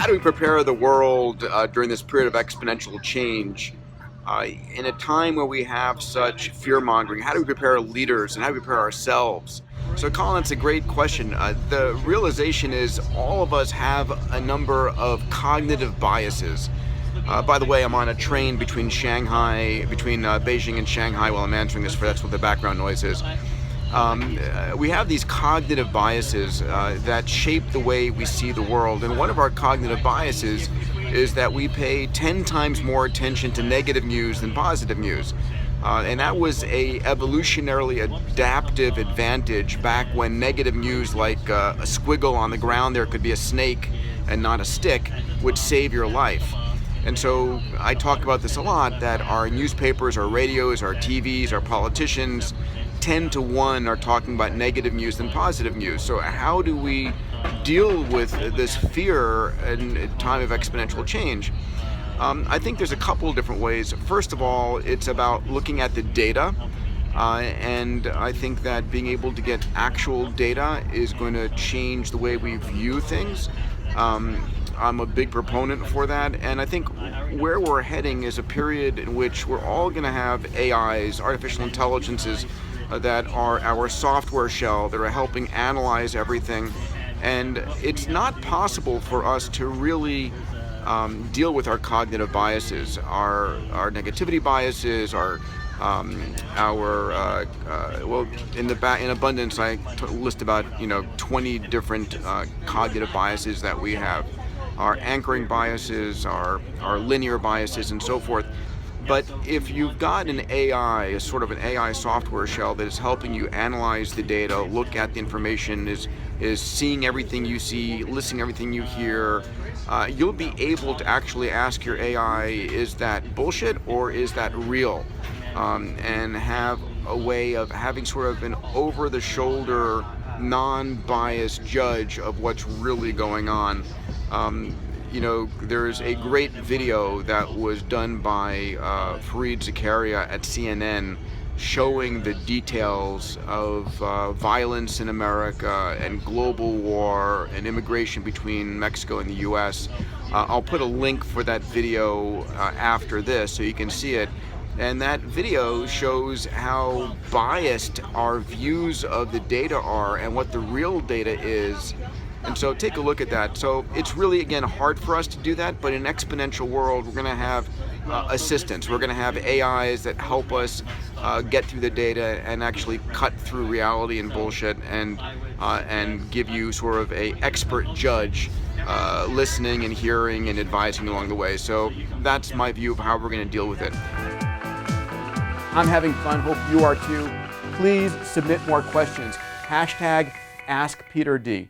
how do we prepare the world during this period of exponential change? In a time where we have such fear-mongering, how do we prepare leaders and how do we prepare ourselves? So, Colin, it's a great question. The realization is all of us have a number of cognitive biases. By the way, I'm on a train between Beijing and Shanghai while I'm answering this. That's what the background noise is. We have these cognitive biases that shape the way we see the world. And one of our cognitive biases is that we pay 10 times more attention to negative news than positive news. And that was a evolutionarily adaptive advantage back when negative news, like a squiggle on the ground, there could be a snake and not a stick, would save your life. And so I talk about this a lot, that our newspapers, our radios, our TVs, our politicians, 10 to 1 are talking about negative news than positive news. So how do we deal with this fear in a time of exponential change? I think there's a couple of different ways. First of all, it's about looking at the data. And I think that being able to get actual data is going to change the way we view things. I'm a big proponent for that, and I think where we're heading is a period in which we're all going to have AIs, artificial intelligences, that are our software shell, that are helping analyze everything, and it's not possible for us to really deal with our cognitive biases, our negativity biases, in abundance, I list about 20 different cognitive biases that we have. Our anchoring biases, our linear biases, and so forth. But if you've got an AI, a sort of an AI software shell that is helping you analyze the data, look at the information, is seeing everything you see, listening to everything you hear, you'll be able to actually ask your AI, is that bullshit or is that real? And have a way of having sort of an over-the-shoulder, non-biased judge of what's really going on. There's a great video that was done by Fareed Zakaria at CNN showing the details of violence in America and global war and immigration between Mexico and the US. I'll put a link for that video after this so you can see it. And that video shows how biased our views of the data are and what the real data is. And so take a look at that. So it's really, again, hard for us to do that, but in an exponential world, we're going to have assistants. We're going to have AIs that help us get through the data and actually cut through reality and bullshit and give you sort of a expert judge listening and hearing and advising along the way. So that's my view of how we're going to deal with it. I'm having fun. Hope you are too. Please submit more questions. #AskPeterD.